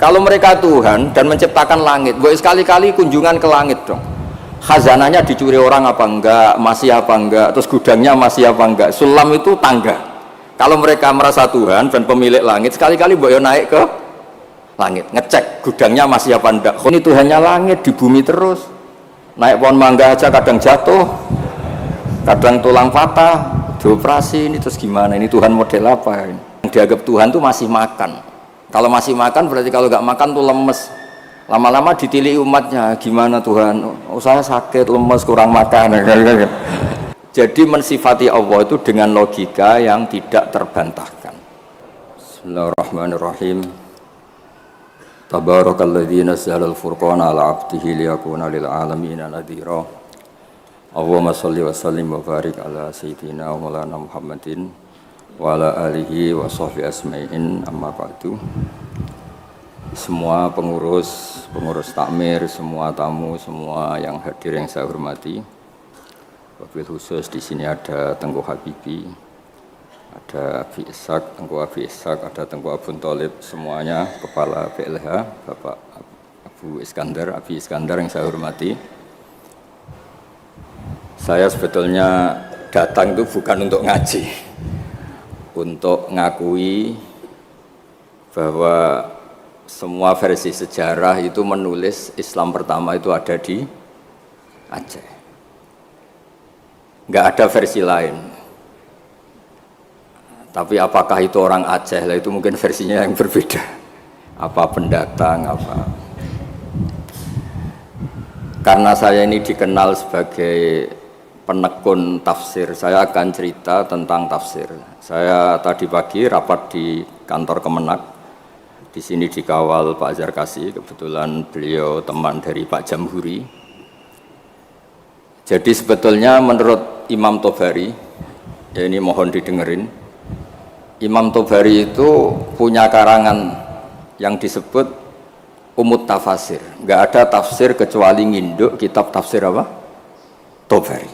Kalau mereka Tuhan dan menciptakan langit, boleh sekali-kali kunjungan ke langit dong. Khazanahnya dicuri orang apa enggak, masih apa enggak, terus gudangnya masih apa enggak. Sulam itu tangga. Kalau mereka merasa Tuhan dan pemilik langit, sekali-kali boleh naik ke langit, ngecek gudangnya masih apa enggak. Ini Tuhannya langit, di bumi terus. Naik pohon mangga aja kadang jatuh, kadang tulang patah, dioperasi. Ini terus gimana? Ini Tuhan model apa ini? Yang dianggap Tuhan tuh masih makan. Kalau masih makan berarti kalau nggak makan tuh lemes. Lama-lama ditilik umatnya, gimana Tuhan? Oh, saya sakit, lemes, kurang makan. Jadi mensifati Allah itu dengan logika yang tidak terbantahkan. Bismillahirrahmanirrahim. Tabarakalladzi nazzala al-furqana ala 'abdihi liyakuna lil 'alamin nadhira. Allahumma shalli wa sallim wa barik ala sayyidina wa maulana Muhammadin wa ala alihi wa sahbihi asma'in, amma ba'du. Semua pengurus takmir, semua tamu, semua yang hadir yang saya hormati. Wabil khusus di sini ada Tengku Habibi, ada Abi Ishak, Tengku Abi Ishak, ada Tengku Abun Tholib, semuanya kepala PLH, Bapak Abu Iskandar, Abi Iskandar yang saya hormati. Saya sebetulnya datang itu bukan untuk ngaji, untuk ngakui bahwa semua versi sejarah itu menulis Islam pertama itu ada di Aceh. Nggak ada versi lain. Tapi apakah itu orang Aceh? Lah itu mungkin versinya yang berbeda. Apa pendatang, apa. Karena saya ini dikenal sebagai penekun tafsir, saya akan cerita tentang tafsir. Saya tadi pagi rapat di kantor Kemenak. Di sini dikawal Pak Zarkasi, kebetulan beliau teman dari Pak Jamhuri. Jadi sebetulnya menurut Imam Tobari, ya ini mohon didengerin, Imam Tobari itu punya karangan yang disebut Umut Tafasir. Nggak ada tafsir kecuali nginduk kitab tafsir apa? Tobari.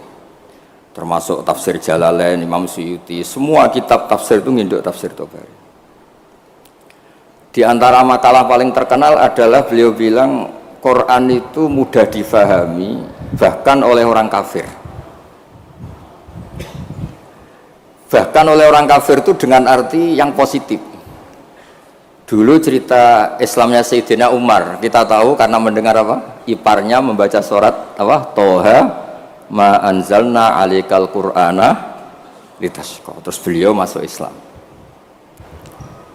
Termasuk tafsir Jalalain, Imam Suyuti, semua kitab tafsir itu nginduk tafsir Tobari. Di antara makalah paling terkenal adalah beliau bilang Quran itu mudah difahami bahkan oleh orang kafir. Bahkan oleh orang kafir itu dengan arti yang positif. Dulu cerita Islamnya Sayyidina Umar, kita tahu karena mendengar apa? Iparnya membaca surat apa? Toha ma anzalna alikal qur'ana litashqa. Terus beliau masuk Islam.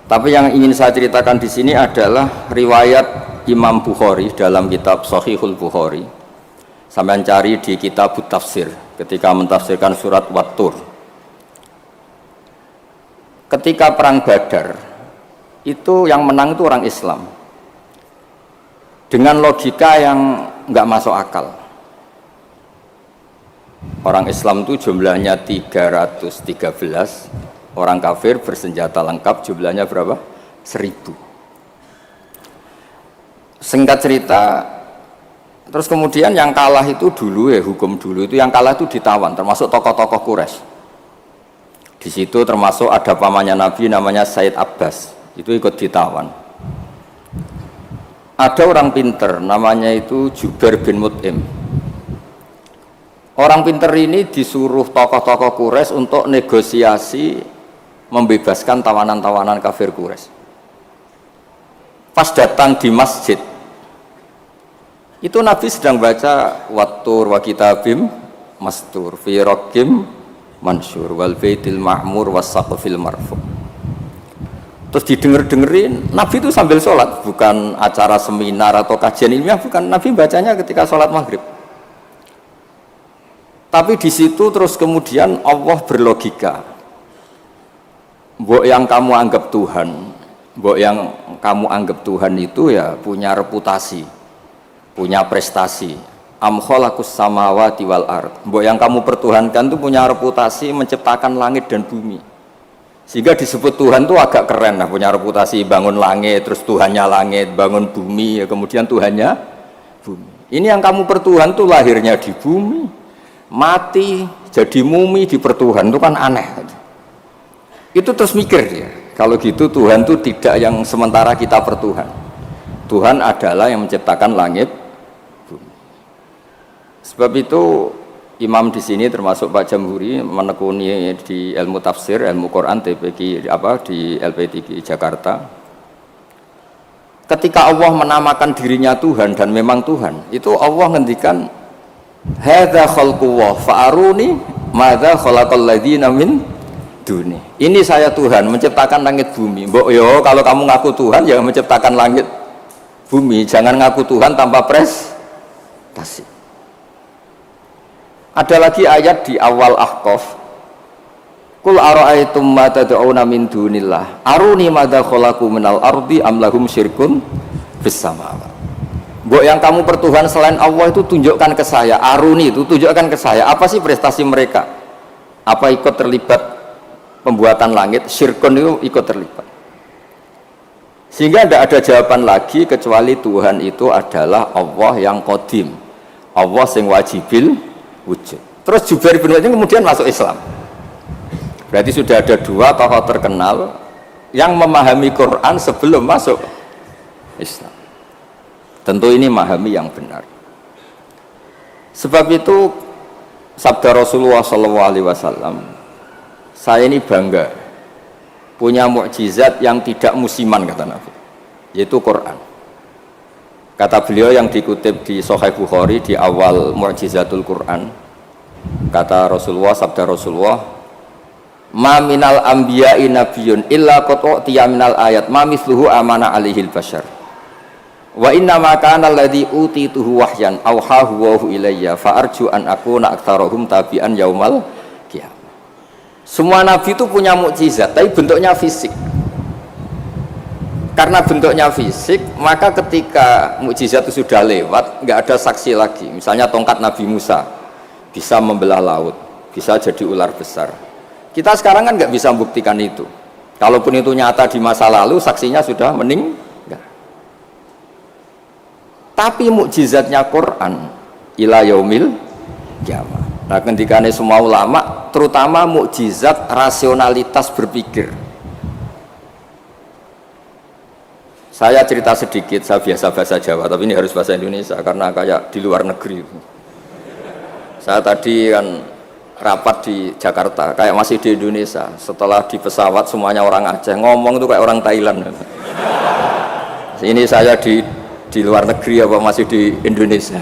Tapi yang ingin saya ceritakan di sini adalah riwayat Imam Bukhari dalam kitab Shahihul Bukhari. Sampai cari di kitab Tafsir ketika mentafsirkan surat Wat-Tur. Ketika perang Badar, itu yang menang itu orang Islam. Dengan logika yang nggak masuk akal. Orang Islam itu jumlahnya 313. Orang kafir bersenjata lengkap jumlahnya berapa? 1000. Singkat cerita, terus kemudian yang kalah itu dulu ya, hukum dulu itu yang kalah itu ditawan, termasuk tokoh-tokoh Quraisy. Di situ termasuk ada pamannya Nabi namanya Said Abbas, itu ikut ditawan. Ada orang pinter namanya itu Jubair bin Mut'im. Orang pinter ini disuruh tokoh-tokoh Quraisy untuk negosiasi membebaskan tawanan-tawanan kafir Quraisy. Pas datang di masjid, itu Nabi sedang baca Wat-Tur wa kitabim mastur fi raqim mansur wal baitil ma'mur was saqfil marfu. Terus didengar-dengerin, Nabi itu sambil sholat, bukan acara seminar atau kajian ilmiah, bukan. Nabi bacanya ketika sholat maghrib. Tapi di situ terus kemudian Allah berlogika. Mbok yang kamu anggap Tuhan, mbok yang kamu anggap Tuhan itu ya punya reputasi, punya prestasi. Am khalaqus samawati wal ard. Mbok yang kamu pertuhankan itu punya reputasi menciptakan langit dan bumi. Sehingga disebut Tuhan itu agak keren lah, punya reputasi bangun langit, terus Tuhannya langit, bangun bumi, ya kemudian Tuhannya bumi. Ini yang kamu pertuhan tuh lahirnya di bumi, mati jadi mumi di pertuhan, itu kan aneh. Itu terus mikir dia, kalau gitu Tuhan itu tidak yang sementara kita pertuhan. Tuhan adalah yang menciptakan langit bumi. Sebab itu imam di sini termasuk Pak Jamhuri menekuni di ilmu tafsir, ilmu Quran TPQ di LP3 Jakarta. Ketika Allah menamakan dirinya Tuhan dan memang Tuhan, itu Allah ngendikan hadza khalqullah fa'aruni madza khalaqal ladzina min duni. Ini saya Tuhan menciptakan langit bumi. Mbok yo kalau kamu ngaku Tuhan ya menciptakan langit bumi, jangan ngaku Tuhan tanpa prestasi. Ada lagi ayat di awal Ahqaf. Qul ara'aytum ma tad'una min dunillah aruni madza khalaqu minal ardi am lahum syirkun fis samawati. Mbok yang kamu pertuhan selain Allah itu tunjukkan ke saya. Aruni itu tunjukkan ke saya apa sih prestasi mereka? Apa ikut terlibat pembuatan langit? Syirkun itu ikut terlibat. Sehingga tidak ada jawaban lagi kecuali Tuhan itu adalah Allah yang qadim, Allah yang wajibil wujud. Terus Jubair bin Mut'im kemudian masuk Islam. Berarti sudah ada dua tokoh terkenal yang memahami Quran sebelum masuk Islam. Tentu ini memahami yang benar. Sebab itu sabda Rasulullah SAW, saya ini bangga punya mukjizat yang tidak musiman, kata Nabi, yaitu Quran. Kata beliau yang dikutip di Sahih Bukhari di awal Mu'jizatul Quran, kata Rasulullah, sabda Rasulullah, ma minal anbiya'i nabiyyun illa qad utiya minal ayat ma mithluhu amana alaihil bashar wa inna ma kana alladhi utituhu wahyan auhahu wa ilayya fa arju an akuna aktsarahum tabi'an yaumal qiyamah. Semua nabi itu punya mukjizat tapi bentuknya fisik. Karena bentuknya fisik, maka ketika mukjizat itu sudah lewat, nggak ada saksi lagi. Misalnya tongkat Nabi Musa bisa membelah laut, bisa jadi ular besar. Kita sekarang kan nggak bisa membuktikan itu. Kalaupun itu nyata di masa lalu, saksinya sudah meninggal. Tapi mukjizatnya Quran ila yaumil qiyamah. Nah, ketikane semua ulama, terutama mukjizat rasionalitas berpikir. Saya cerita sedikit, saya biasa bahasa Jawa, tapi ini harus bahasa Indonesia karena kayak di luar negeri. Saya tadi kan rapat di Jakarta, kayak masih di Indonesia. Setelah di pesawat semuanya orang Aceh, ngomong itu kayak orang Thailand. Ini saya di luar negeri apa masih di Indonesia.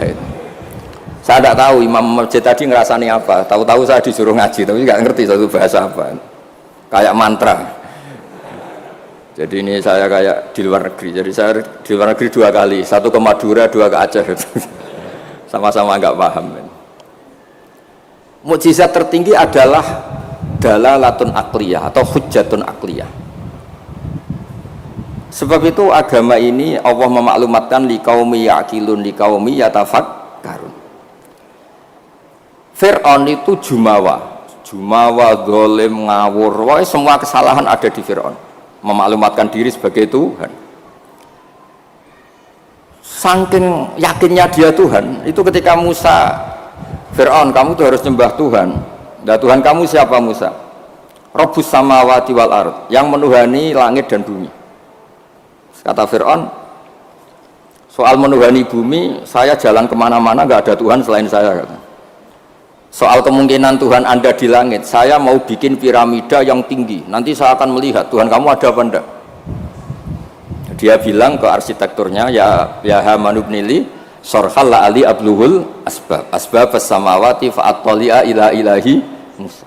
Saya tidak tahu imam masjid tadi ngerasani apa. Tahu-tahu saya disuruh ngaji, tapi nggak ngerti satu bahasa apa. Kayak mantra. Jadi ini saya kayak di luar negeri. Jadi saya di luar negeri 2 kali, 1 ke Madura, 2 ke Aceh. Sama-sama nggak paham. Mukjizat tertinggi adalah dalalatun akliyah atau hujjatun akliyah. Sebab itu agama ini Allah memaklumatkan liqaumi yaqilun liqaumi yatafakkarun. Fir'aun itu jumawa, zalim, ngawur, wah, semua kesalahan ada di Fir'aun. Memaklumatkan diri sebagai Tuhan. Saking yakinnya dia Tuhan, itu ketika Musa, Fir'aun, kamu tuh harus nyembah Tuhan. Nah, Tuhan kamu siapa Musa? Rabbus samawati wal ard, yang menuhani langit dan bumi. Kata Fir'aun, soal menuhani bumi, saya jalan kemana-mana gak ada Tuhan selain saya. Kata. Soal kemungkinan Tuhan Anda di langit, saya mau bikin piramida yang tinggi. Nanti saya akan melihat Tuhan kamu ada apa enggak. Dia bilang ke arsitekturnya, ya Haman ibnili sorhal la ali abluhul asbab as-samawati fa'attali'a ila ilahi Musa.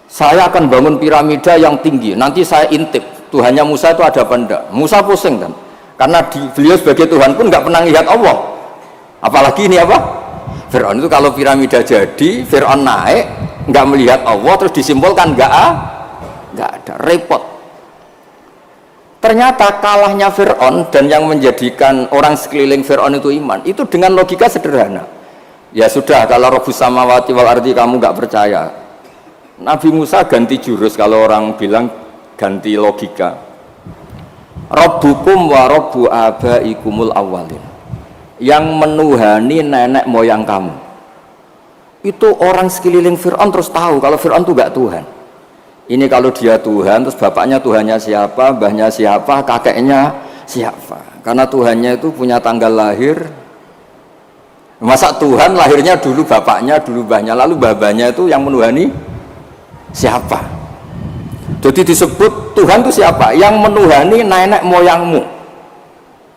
Saya akan bangun piramida yang tinggi. Nanti saya intip Tuhannya Musa itu ada apa enggak. Musa pusing kan, karena beliau sebagai Tuhan pun nggak pernah lihat Allah. Apalagi ini apa? Fir'aun itu kalau piramida jadi, Fir'aun naik, nggak melihat Allah, terus disimpulkan nggak ada, repot. Ternyata kalahnya Fir'aun dan yang menjadikan orang sekeliling Fir'aun itu iman, itu dengan logika sederhana. Ya sudah, kalau Rabbus samawati wal ardi kamu nggak percaya, Nabi Musa ganti jurus. Kalau orang bilang ganti logika, Rabbukum wa Rabbu abaikumul awwalin, yang menuhani nenek moyang kamu. Itu orang sekeliling Fir'aun terus tahu kalau Fir'aun itu gak Tuhan. Ini kalau dia Tuhan, terus bapaknya Tuhannya siapa, mbahnya siapa, kakeknya siapa? Karena Tuhannya itu punya tanggal lahir. Masa Tuhan lahirnya dulu bapaknya, dulu mbahnya, lalu babanya itu yang menuhani siapa? Jadi disebut Tuhan itu siapa? Yang menuhani nenek moyangmu.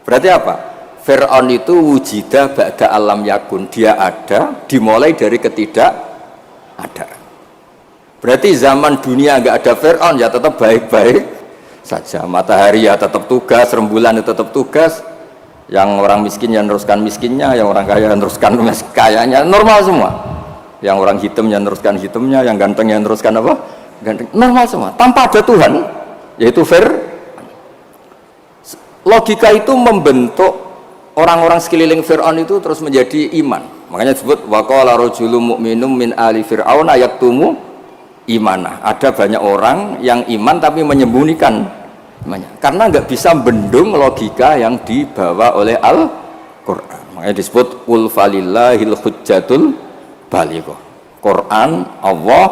Berarti apa? Fir'aun itu wujida ba'da alam yakun. Dia ada dimulai dari ketidak ada. Berarti zaman dunia nggak ada Fir'aun ya tetap baik-baik saja. Matahari ya tetap tugas, rembulan ya tetap tugas. Yang orang miskin ya teruskan miskinnya, yang orang kaya teruskan kayanya, normal semua. Yang orang hitam ya teruskan hitamnya, yang ganteng ya teruskan apa? Ganteng. Normal semua. Tanpa ada Tuhan, yaitu logika itu membentuk orang-orang sekeliling Fir'aun itu terus menjadi iman. Makanya disebut waqala rajulun mu'minun min ali fir'aun yaktumu imanah. Ada banyak orang yang iman tapi menyembunyikan imannya. Karena nggak bisa bendung logika yang dibawa oleh Al-Qur'an. Makanya disebut qul falillahil hujjatul balighah. Quran Allah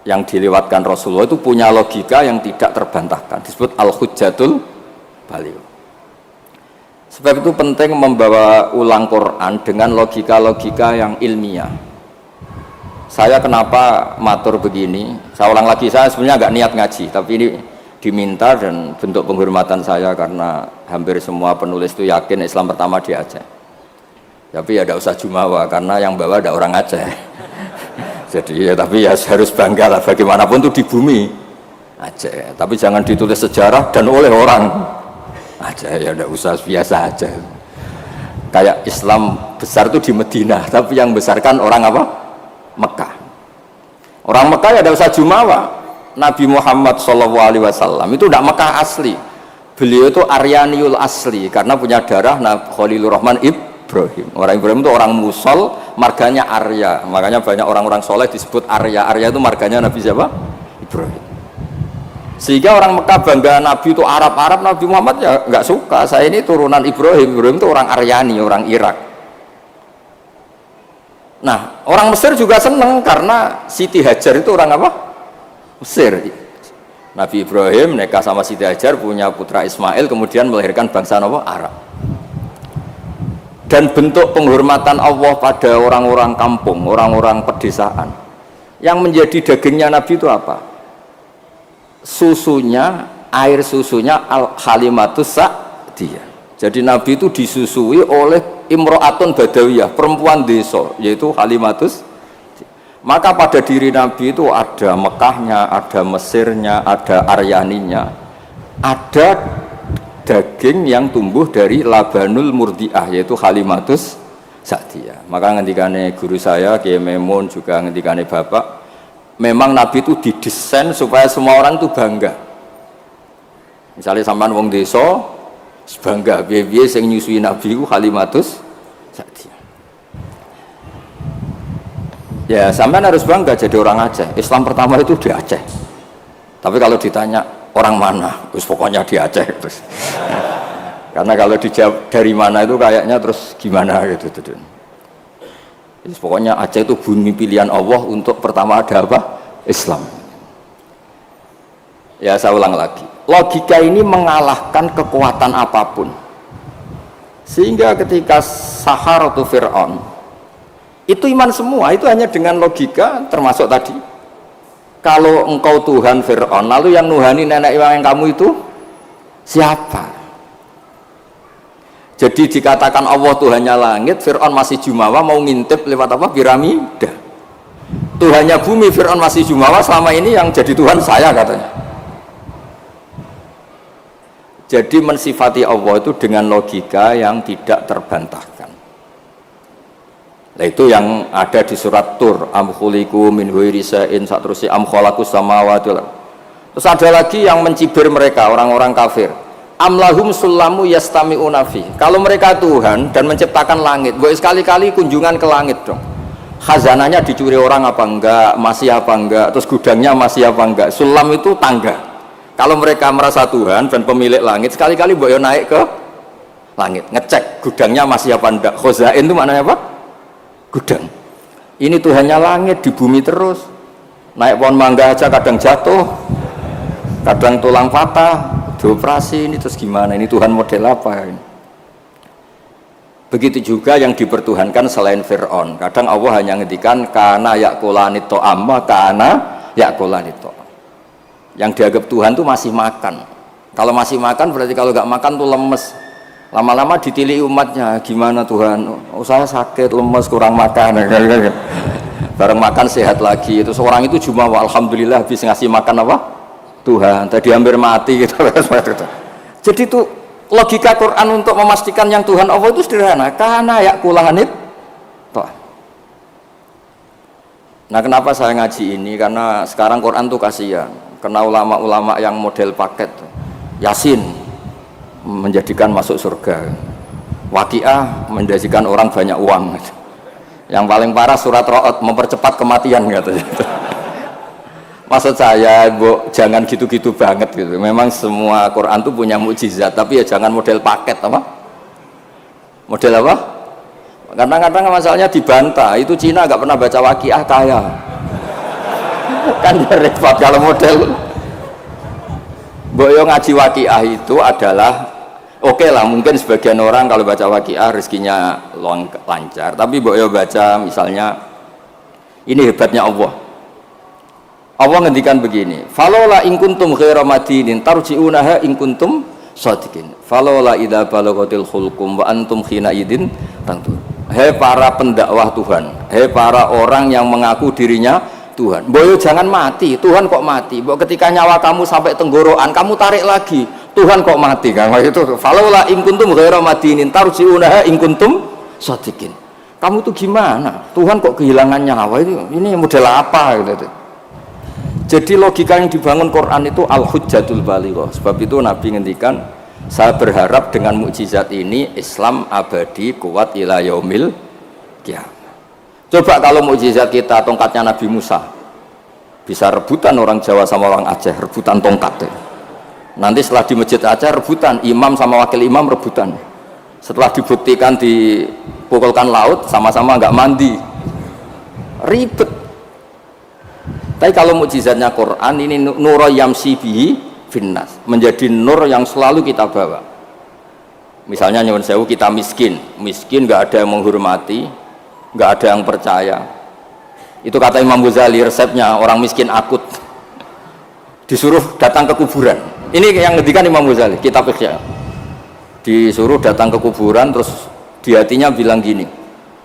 yang dilewatkan Rasulullah itu punya logika yang tidak terbantahkan. Disebut al-hujjatul balighah. Sebab itu penting membawa ulang Quran dengan logika-logika yang ilmiah. Saya kenapa matur begini? Saya ulang lagi, saya sebenarnya nggak niat ngaji, tapi ini diminta dan bentuk penghormatan saya karena hampir semua penulis itu yakin Islam pertama di Aceh. Tapi ya tidak usah jumawa karena yang bawa ada orang Aceh. Jadi ya tapi ya harus bangga lah bagaimanapun itu di bumi Aceh. Tapi jangan ditulis sejarah dan oleh orang aja, ya udah usah biasa aja. Kayak Islam besar itu di Madinah, tapi yang besarkan orang apa? Mekah. Orang Mekah ya ada usah jumawa. Nabi Muhammad SAW itu tidak Mekah asli. Beliau itu Aryaniul asli karena punya darah Khalilur Rahman Ibrahim. Orang Ibrahim itu orang Musol, marganya Arya. Makanya banyak orang-orang soleh disebut Arya. Arya itu marganya Nabi siapa? Ibrahim. Sehingga orang Mekah bangga Nabi itu Arab-Arab, Nabi Muhammad ya nggak suka. Saya ini turunan Ibrahim. Ibrahim itu orang Aryani, orang Irak. Nah, orang Mesir juga seneng karena Siti Hajar itu orang apa? Mesir. Nabi Ibrahim nikah sama Siti Hajar, punya putra Ismail, kemudian melahirkan bangsa apa? Arab. Dan bentuk penghormatan Allah pada orang-orang kampung, orang-orang pedesaan. Yang menjadi dagingnya Nabi itu apa? Susunya, air susunya al-halimatus sa'diyah. Jadi Nabi itu disusui oleh imro'atun badawiyah, perempuan desa, yaitu halimatus. Maka pada diri Nabi itu ada Mekahnya, ada Mesirnya, ada Aryaninya, ada daging yang tumbuh dari labanul murdiah, yaitu halimatus sa'diyah. Maka ngendikane guru saya Kiai Memun, juga ngendikane Bapak, memang Nabi itu didesain supaya semua orang itu bangga. Misalnya sampean wong desa bangga biye-biye sing nyusui Nabi ku halimatus sa'diyah. Ya sampean harus bangga jadi orang Aceh. Islam pertama itu di Aceh. Tapi kalau ditanya orang mana, terus pokoknya di Aceh terus. Karena kalau dijawab dari mana itu kayaknya terus gimana gitu. Pokoknya Aceh itu bumi pilihan Allah untuk pertama ada apa? Islam. Ya saya ulang lagi, logika ini mengalahkan kekuatan apapun. Sehingga ketika Saharatu Fir'aun itu iman semua, itu hanya dengan logika, termasuk tadi kalau engkau Tuhan Fir'aun, lalu yang nuhani nenek yang kamu itu siapa? Jadi dikatakan Allah Tuhannya langit, Fir'aun masih jumawa mau ngintip lewat apa? Piramida. Tuhannya bumi, Fir'aun masih jumawa, selama ini yang jadi Tuhan saya katanya. Jadi mensifati Allah itu dengan logika yang tidak terbantahkan. Nah itu yang ada di surat Tur, am khuliqu min ghairi shay'in, saterusé am khalaqus samawati wal ardh. Terus ada lagi yang mencibir mereka, orang-orang kafir. Amlahum sulamu yastami'una fi. Kalau mereka Tuhan dan menciptakan langit, boleh sekali-kali kunjungan ke langit dong. Khazanahnya dicuri orang apa enggak, masih apa enggak, terus gudangnya masih apa enggak. Sulam itu tangga. Kalau mereka merasa Tuhan dan pemilik langit, sekali-kali boleh naik ke langit, ngecek gudangnya masih apa enggak. Khazain itu maknanya apa? Gudang. Ini Tuhannya langit, di bumi terus. Naik pohon mangga aja kadang jatuh, kadang tulang patah, dioperasi ini terus gimana, ini Tuhan model apa ini? Begitu juga yang dipertuhankan selain Fir'aun. Kadang Allah hanya ngendikan kana yakulani to'am, kana yakulani to'am. Yang dianggap Tuhan tuh masih makan. Kalau masih makan berarti kalau nggak makan tuh lemes. Lama-lama ditili umatnya, gimana Tuhan? Oh, saya sakit, lemes, kurang makan. Bareng makan sehat lagi. Itu seorang itu cuma alhamdulillah habis ngasih makan apa? Tuhan. Tadi hampir mati gitu. Jadi itu logika Quran untuk memastikan yang Tuhan Allah itu sederhana. Karena ya kulanit toh. Nah, kenapa saya ngaji ini? Karena sekarang Quran tuh kasihan. Karena ulama-ulama yang model paket Yasin menjadikan masuk surga, Waqiah menjadikan orang banyak uang. Yang paling parah surat Ra'd mempercepat kematian katanya. Maksud saya, jangan gitu-gitu banget gitu. Memang semua Quran itu punya mukjizat, tapi ya jangan model paket apa? Model apa? Kadang-kadang masalahnya dibantah. Itu Cina nggak pernah baca Waqiah kaya. Kan repot kalau model. Boyo ngaji Waqiah itu adalah oke lah, mungkin sebagian orang kalau baca Waqiah rezekinya lancar, tapi boyo baca misalnya ini hebatnya Allah. Allah ngendikan begini, falola in kuntum ghaira madinin tarji'unaha in kuntum shadiqin. Falola idza balaghatil khulqum wa antum khina idin tantur. Hei para pendakwah Tuhan, hei para orang yang mengaku dirinya Tuhan, boyo jangan mati. Tuhan kok mati? Bo ketika nyawa kamu sampai tenggorokan, kamu tarik lagi. Tuhan kok mati? Kan itu. Falaula in kuntum ghaira madinin tarji'unaha in kuntum shadiqin. Kamu tuh gimana? Tuhan kok kehilangan nyawa itu? Ini model apa gitu. Jadi logika yang dibangun Quran itu al-hujjatul balighah. Sebab itu Nabi ngendikan, saya berharap dengan mukjizat ini Islam abadi kuat ila yaumil qiyamah. Coba kalau mukjizat kita tongkatnya Nabi Musa, bisa rebutan orang Jawa sama orang Aceh, rebutan tongkat. Nanti setelah di Masjid Aceh rebutan, imam sama wakil imam rebutan. Setelah dibuktikan dipukulkan laut, sama-sama nggak mandi, ribet. Tapi kalau mukjizatnya Quran ini nur yamsi bihi finnas, menjadi nur yang selalu kita bawa. Misalnya nyuwun sewu kita miskin nggak ada yang menghormati, nggak ada yang percaya. Itu kata Imam Ghazali, resepnya orang miskin akut disuruh datang ke kuburan. Ini yang ngendikan Imam Ghazali, kitab Ihya. Disuruh datang ke kuburan, terus di hatinya bilang gini,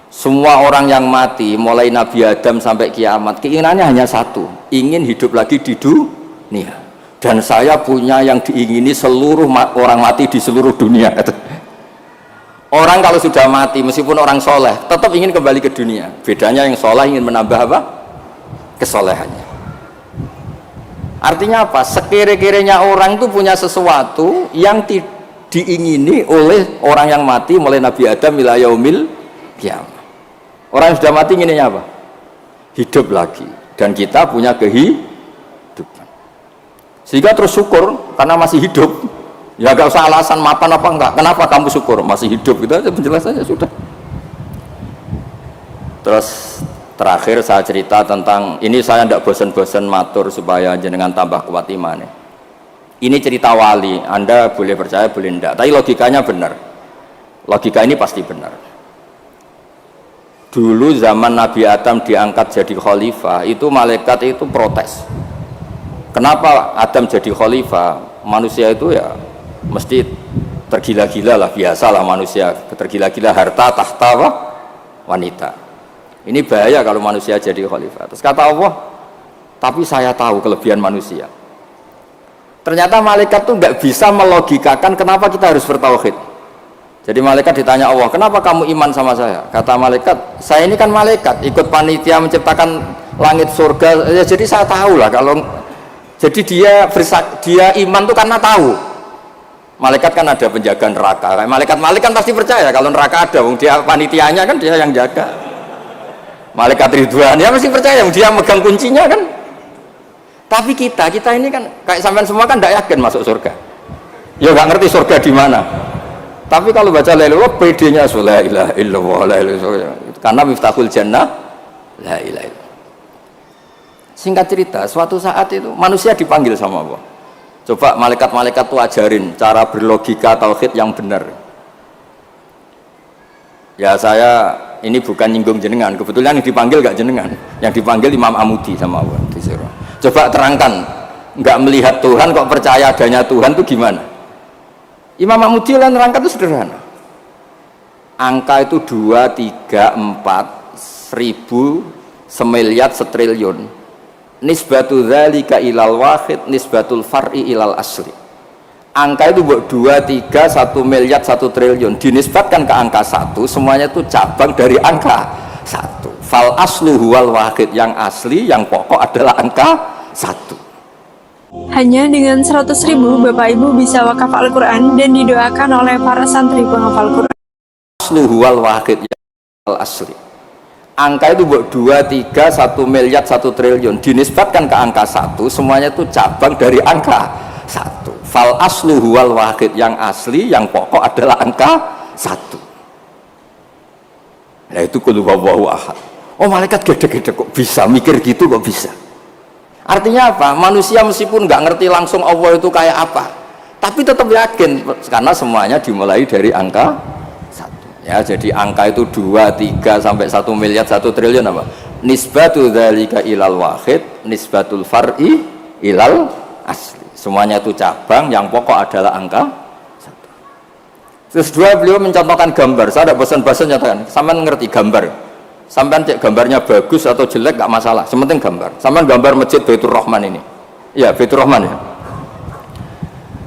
semua orang yang mati mulai Nabi Adam sampai kiamat keinginannya hanya satu, ingin hidup lagi di dunia. Dan saya punya yang diingini seluruh orang mati di seluruh dunia. Orang kalau sudah mati meskipun orang soleh tetap ingin kembali ke dunia. Bedanya yang soleh ingin menambah apa? Kesolehannya. Artinya apa? Sekira-kiranya orang itu punya sesuatu yang diingini oleh orang yang mati mulai Nabi Adam ila yaumil qiyamah. Orang yang sudah mati inginnya apa? Hidup lagi. Dan kita punya kehidupan. Sehingga terus syukur karena masih hidup. Ya gak usah alasan mapan apa enggak. Kenapa kamu syukur masih hidup? Itu aja penjelasannya sudah. Terus terakhir saya cerita tentang ini, saya tidak bosan-bosan matur supaya jenengan tambah kuat iman. Ini cerita wali, Anda boleh percaya boleh enggak, tapi logikanya benar. Logika ini pasti benar. Dulu zaman Nabi Adam diangkat jadi khalifah, itu malaikat itu protes. Kenapa Adam jadi khalifah? Manusia itu ya mesti tergila-gila lah, biasalah manusia tergila-gila harta tahta wanita. Ini bahaya kalau manusia jadi khalifah. Terus kata Allah, tapi saya tahu kelebihan manusia. Ternyata malaikat tuh nggak bisa melogikakan kenapa kita harus bertauhid. Jadi malaikat ditanya Allah, kenapa kamu iman sama saya? Kata malaikat, saya ini kan malaikat, ikut panitia menciptakan langit surga. Ya, jadi saya tahu lah kalau. Jadi dia iman tuh karena tahu. Malaikat kan ada penjaga neraka. Malaikat kan pasti percaya kalau neraka ada. Dia panitianya kan dia yang jaga. Malaikat Ridwan ya mesti percaya, dia megang kuncinya kan. Tapi kita ini kan kayak sampean semua kan tidak yakin masuk surga. Ya nggak ngerti surga di mana. Tapi kalau baca la ilaha illallah, PD-nya la ilaha illallah, la ilaha illallah. Karena miftahul jannah la ilaha illallah. Singkat cerita, suatu saat itu manusia dipanggil sama Allah. Coba malaikat-malaikat tuh ajarin cara berlogika tauhid yang benar. Ya saya ini bukan nyinggung jenengan, kebetulan yang dipanggil gak jenengan, yang dipanggil Imam Amudi sama Allah disuruh. Coba terangkan, nggak melihat Tuhan kok percaya adanya Tuhan itu gimana? Imam Amudi lah nerangkan itu sederhana. Angka itu 2, 3, 4, 1000, semiliar, setriliun. Nisbatu dzalika ilal wahid, nisbatul far'i ilal asli. Angka itu buat 2, 3, 1 miliar, 1 triliun dinisbatkan ke angka 1, semuanya itu cabang dari angka 1. Fal aslu huwal wahid, yang asli, yang pokok adalah angka 1. Hanya dengan 100.000 Bapak Ibu bisa wakaf Al-Quran dan didoakan oleh para santri penghafal Quran. Aslu huwal wahid, yang asli. Angka itu buat 2, 3, 1 miliar, 1 triliun dinisbatkan ke angka 1, semuanya itu cabang dari angka 1. Fal aslu huwal wahid, yang asli, yang pokok adalah angka 1. Nah itu qul huwallahu ahad. Oh malaikat gede-gede kok bisa mikir gitu, kok bisa. Artinya apa? Manusia meskipun nggak ngerti langsung Allah itu kayak apa, tapi tetap yakin karena semuanya dimulai dari angka 1. Ya, jadi angka itu 2, 3 sampai 1 miliar, 1 triliun apa? Nisbatu dzalika ilal wahid, nisbatul far'i ilal asli. Semuanya itu cabang, yang pokok adalah angka 1. Terus dua, beliau mencontohkan gambar. Saya tidak bosan-bosan nyatakan, sampean ngerti gambar. Sampean cek gambarnya bagus atau jelek gak masalah, sementing gambar. Sampean gambar masjid Baitur Rahman ini, ya Baitur Rahman ya,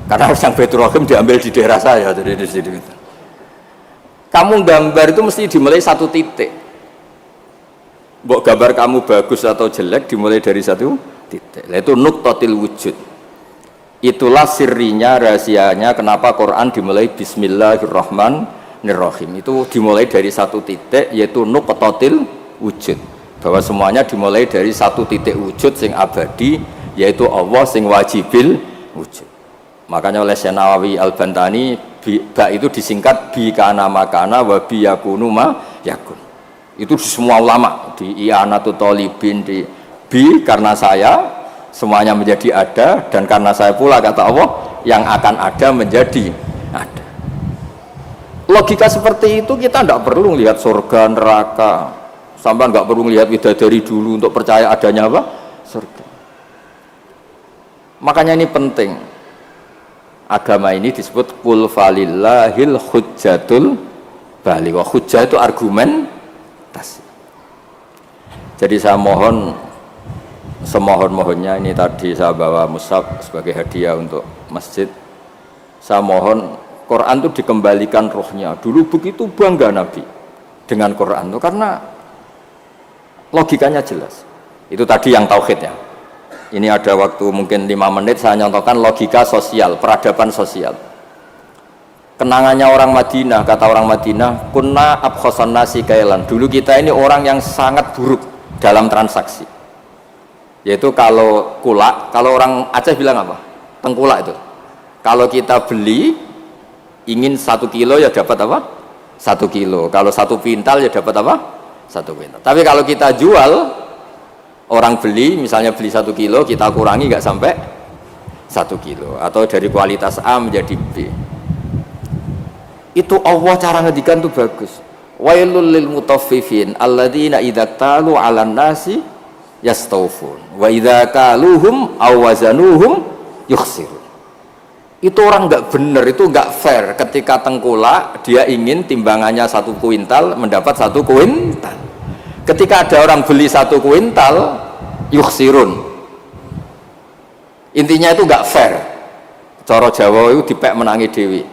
karena yang Baitur Rahim diambil di daerah saya, jadi di sini. Kamu gambar itu mesti dimulai 1 titik. Mbok gambar kamu bagus atau jelek dimulai dari 1 titik. Itu nuqtatil wujud. Itulah sirrinya, rahasianya kenapa Quran dimulai Bismillahirrahmanirrahim. Itu dimulai dari 1 titik, yaitu nuqtatil wujud, bahwa semuanya dimulai dari 1 titik wujud sing abadi, yaitu Allah sing wajibil wujud. Makanya oleh Syekh Nawawi Al-Bantani, ba itu disingkat bi kana makana wa bi yakunu ma yakun. Itu di semua ulama, di I'anatul Talibin, di bi karena saya semuanya menjadi ada, dan karena saya pula kata Allah yang akan ada menjadi ada. Logika seperti itu kita tidak perlu lihat surga neraka, sampai nggak perlu lihat bidadari dulu untuk percaya adanya apa? Surga. Makanya ini penting. Agama ini disebut qul falillahil hujjatul baligh. Hujjah itu argumentasi. Jadi saya mohon semohon-mohonnya, ini tadi saya bawa mushaf sebagai hadiah untuk masjid. Saya mohon Quran itu dikembalikan rohnya. Dulu begitu bangga Nabi dengan Quran itu karena logikanya jelas. Itu tadi yang tauhid ya. Ini ada waktu mungkin 5 menit saya nyontohkan logika sosial, peradaban sosial. Kenangannya orang Madinah, kata orang Madinah, kunna abkhosan nasi kailan. Dulu kita ini orang yang sangat buruk dalam transaksi. Yaitu kalau kulak, kalau orang Aceh bilang apa? Tengkulak itu. Kalau kita beli ingin 1 kilo ya dapat apa? 1 kilo. Kalau 1 pintal ya dapat apa? 1 pintal. Tapi kalau kita jual, orang beli misalnya beli 1 kilo, kita kurangi nggak sampai 1 kilo, atau dari kualitas A menjadi B. Itu Allah cara ngedikan tuh bagus. Wailul lil mutaffifin alladzina idza talu 'alan nasi yastawfun wa idza kaluhum aw wazanuhum yukhsirun. Itu orang nggak benar, itu nggak fair ketika tengkulak dia ingin timbangannya 1 kuintal mendapat 1 kuintal. Ketika ada orang beli 1 kuintal yukhsirun, intinya itu nggak fair. Cara Jawa itu dipek menangi dewi.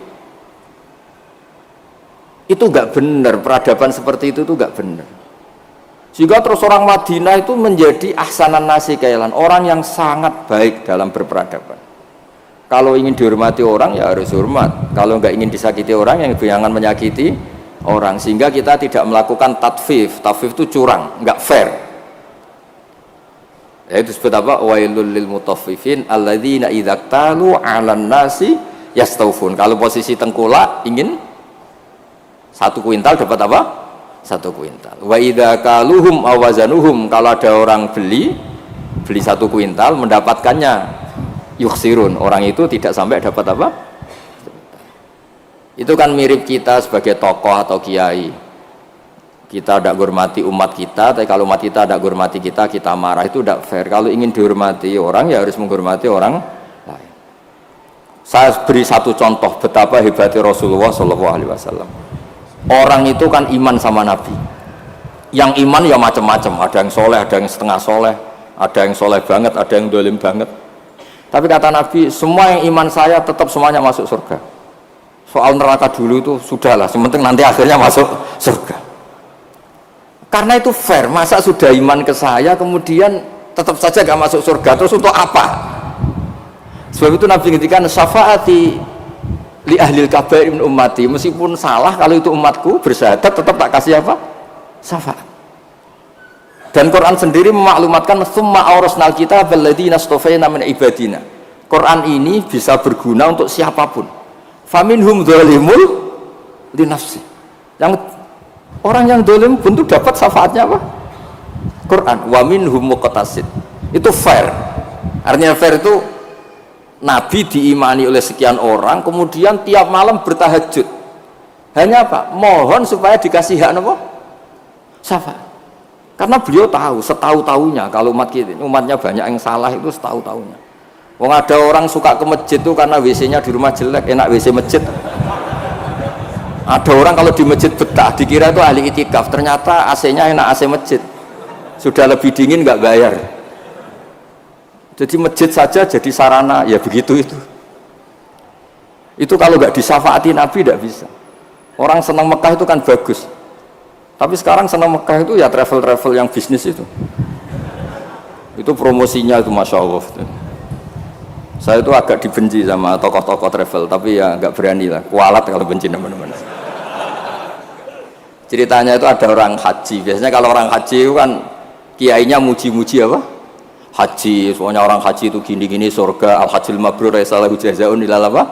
Itu nggak benar, peradaban seperti itu tuh nggak benar. Sehingga terus orang Madinah itu menjadi ahsanan nasi kailan, orang yang sangat baik dalam berperadaban. Kalau ingin dihormati orang ya harus hormat, kalau nggak ingin disakiti orang yang jangan menyakiti orang. Sehingga kita tidak melakukan tatfif. Tatfif itu curang, nggak fair. Ya, itu disebut apa? Wailul lil mutaffifin alladzina idza talu 'alan nasi yastawfun. Kalau posisi tengkulak ingin 1 kuintal dapat apa? 1 kuintal. Wa idza kaluhum aw wazanuhum, kalau ada orang beli 1 kuintal mendapatkannya yukhsirun. Orang itu tidak sampai dapat apa? Itu kan mirip kita sebagai tokoh atau kiai. Kita tidak hormati umat kita, tapi kalau umat kita tidak hormati kita, kita marah. Itu tidak fair. Kalau ingin dihormati orang, ya harus menghormati orang lain. Saya beri satu contoh betapa hebatnya Rasulullah SAW. Orang itu kan iman sama Nabi. Yang iman ya macam-macam. Ada yang soleh, ada yang setengah soleh, ada yang soleh banget, ada yang dolim banget. Tapi kata Nabi, semua yang iman saya tetap semuanya masuk surga. Soal neraka dulu itu sudahlah, sementing nanti akhirnya masuk surga. Karena itu fair, masa sudah iman ke saya kemudian tetap saja gak masuk surga, terus untuk apa? Sebab itu Nabi ngendikan syafaati li ahlil kabair min ummati, meskipun salah kalau itu umatku bersyahadat tetap tak kasih apa? Syafaat. Dan Quran sendiri memaklumatkan summa aurasnal kitab alladziina astafayna min ibadina. Quran ini bisa berguna untuk siapapun. Faminhum dzalimul li nafsi. Yang orang yang dolim pun itu dapat syafaatnya apa? Quran. Wa minhum muqtasid. Itu fair. Artinya fair itu Nabi diimani oleh sekian orang, kemudian tiap malam bertahajud. Hanya apa? Mohon supaya dikasih hak apa? Syafaat. Karena beliau tahu, setahu-tahunya kalau umatnya banyak yang salah itu setahu-tahunya. Wong ada orang suka ke masjid itu karena WC-nya di rumah jelek, enak WC masjid. Ada orang kalau di masjid betah, dikira itu ahli itikaf, ternyata AC-nya enak AC masjid. Sudah lebih dingin nggak bayar. Jadi masjid saja jadi sarana, ya begitu itu. Itu kalau nggak disyafaati Nabi tidak bisa. Orang senang Mekah itu kan bagus. Tapi sekarang senang Mekah itu ya travel-travel yang bisnis itu. Itu promosinya itu Masya Allah. Saya itu agak dibenci sama tokoh-tokoh travel, tapi ya nggak berani lah. Kualat kalau benci teman-teman. Ceritanya itu ada orang haji. Biasanya kalau orang haji itu kan kiainya muji-muji apa? Haji, semuanya orang haji itu gini-gini surga, al-hajjul mabrur salahu jazaa'un ilal apa?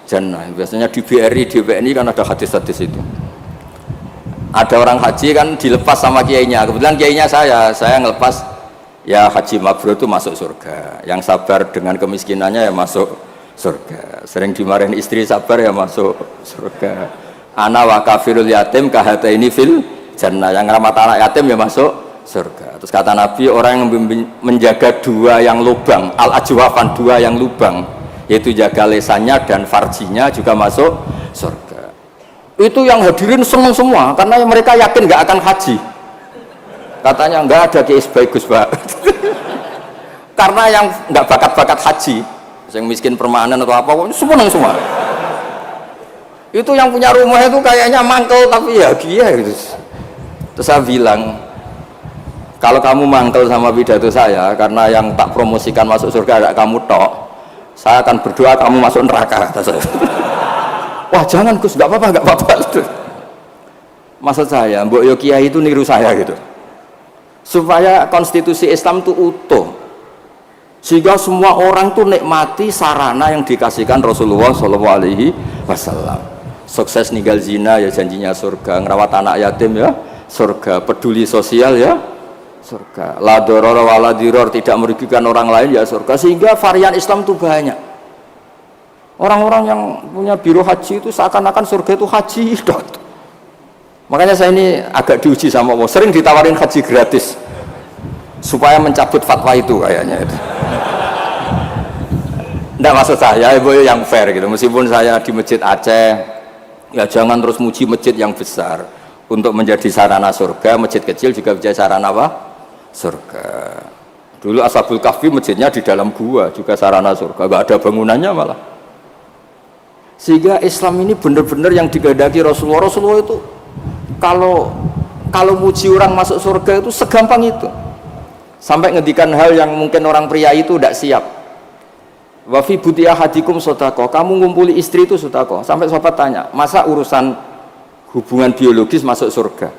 Jannah. Biasanya di BRI, di BNI kan ada hadis-hadis itu. Ada orang haji kan dilepas sama kiainya. Kebetulan kiainya saya ngelepas ya haji mabrur itu masuk surga. Yang sabar dengan kemiskinannya ya masuk surga. Sering dimarahin istri sabar ya masuk surga. Ana wa kafirul yatim kahataini fil jannah. Yang ramah anak yatim ya masuk surga. Terus kata Nabi, orang yang menjaga dua yang lubang, al-ajwafan, dua yang lubang, yaitu jaga lesannya dan farjinya juga masuk surga. Itu yang hadirin senang semua karena mereka yakin nggak akan haji. Katanya nggak ada kiai bagus Pak. Karena yang nggak bakat-bakat haji, yang miskin permanen atau apa, semua. Itu yang punya rumah itu kayaknya mangkel tapi ya dia gitu. Terus saya bilang, kalau kamu mangkel sama pidato saya karena yang tak promosikan masuk surga ada kamu tok, saya akan berdoa kamu masuk neraka, kata saya. Wah jangan Gus, nggak apa-apa. Maksud saya, Mbok Yo Kiai itu niru saya gitu, supaya konstitusi Islam itu utuh, sehingga semua orang tuh nikmati sarana yang dikasihkan Rasulullah SAW. Sukses ninggal zina ya janjinya surga, ngerawat anak yatim ya surga, peduli sosial ya surga, la doror wala diror, tidak merugikan orang lain ya surga. Sehingga varian Islam itu banyak. Orang-orang yang punya biro haji itu seakan-akan surga itu haji. Makanya saya ini agak diuji sama Allah, sering ditawarin haji gratis supaya mencabut fatwa itu kayaknya itu. Nggak, maksud saya ibu yang fair gitu. Meskipun saya di masjid Aceh, ya jangan terus muji masjid yang besar. Untuk menjadi sarana surga, masjid kecil juga menjadi sarana apa? Surga. Dulu Ashabul Kahfi masjidnya di dalam gua juga sarana surga, nggak ada bangunannya malah. Sehingga Islam ini benar-benar yang digadaki Rasulullah. Rasulullah itu kalau muji orang masuk surga itu segampang itu. Sampai ngendikan hal yang mungkin orang pria itu tidak siap. Wa fi buti ahadikum sodako, kamu ngumpuli istri itu sodako. Sampai sahabat tanya, masa urusan hubungan biologis masuk surga?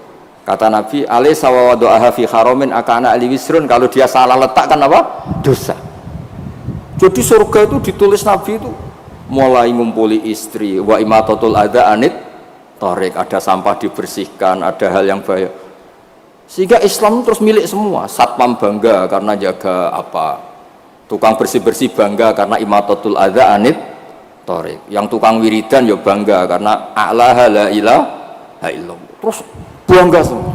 Kata Nabi, alaysa wa wadu'aha fi haramin akana ali wisrun, kalau dia salah letakkan apa? Dosa. Jadi surga itu ditulis Nabi itu mulai ngumpuli istri, wa imatatul adza anit tarik, ada sampah dibersihkan, ada hal yang bahaya. Sehingga Islam terus milik semua. Satpam bangga karena jaga apa? Tukang bersih-bersih bangga karena imatatul adza anit thoriq. Yang tukang wiridan ya bangga karena a'laha la ilaha illallah. Terus bangga semua.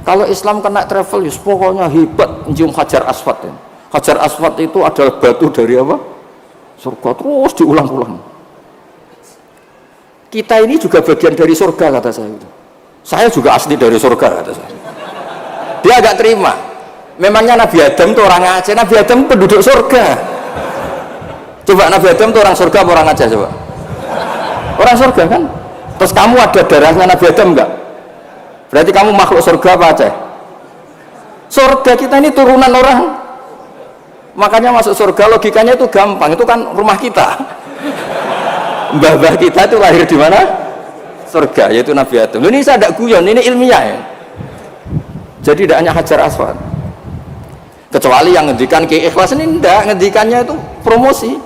Kalau Islam kena travel, ya pokoknya hebat mencium Hajar Aswad. Ya. Hajar Aswad itu adalah batu dari apa? Surga, terus diulang-ulang. Kita ini juga bagian dari surga, kata saya. Saya juga asli dari surga, kata saya. Dia agak terima. Memangnya Nabi Adam itu orang Aceh, Nabi Adam penduduk surga. Coba Nabi Adam itu orang surga apa orang Aceh coba? Orang surga kan? Terus kamu ada darahnya Nabi Adam enggak? Berarti kamu makhluk surga apa Aceh? Surga, kita ini turunan orang. Makanya masuk surga logikanya itu gampang, itu kan rumah kita. Mbah-mbah kita itu lahir di mana? Surga, yaitu Nabi Adam. Ini saya tidak guyon, ini ilmiah ya. Jadi tidak hanya Hajar Aswad. Kecuali yang ngendikan Ki Ikhlas ini enggak, ngendikannya itu promosi.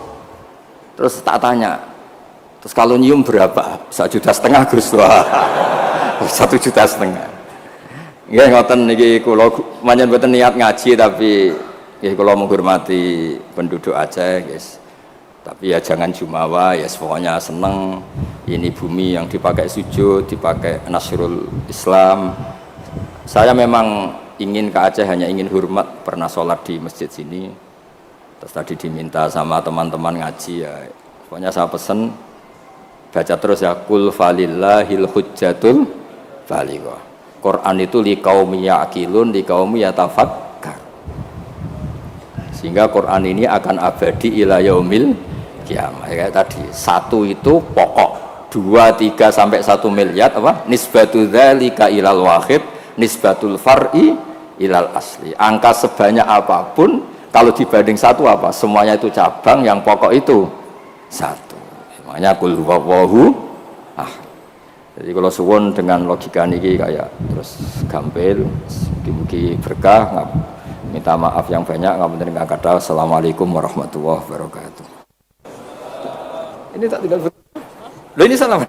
Terus tak tanya, terus kalau nyium berapa? 1,5 juta Gus. Wah, 1,5 juta. Nggih ngoten niki kula manjen mboten niat ngaji tapi nggih kula menghormati penduduk Aceh, guys. Tapi ya jangan jumawa, ya pokoknya seneng ini bumi yang dipakai sujud, dipakai nasrul Islam. Saya memang ingin ke Aceh, hanya ingin hormat, pernah sholat di masjid sini. Terus tadi diminta sama teman-teman ngaji ya. Pokoknya saya pesen baca terus ya, kul falillahil hujjatul balighah. Quran itu liqaumi ya'qilun, liqaumi yatafakkar. Sehingga Quran ini akan abadi ila yaumil kiamah. Kayak tadi, 1 itu pokok, 2, 3 sampai 1 miliar apa? Nisbatu dzalika ilal wahid, nisbatul far'i ilal asli. Angka sebanyak apapun kalau dibanding 1 apa? Semuanya itu cabang, yang pokok itu 1. Makanya kul huwallahu ahad. Jadi kalau suwun dengan logika niki kayak terus gampil, mugi-mugi berkah, minta maaf yang banyak, ngapunten ingkang kathah. Assalamualaikum warahmatullahi wabarakatuh. Ini tak tinggal. Loh ini salam.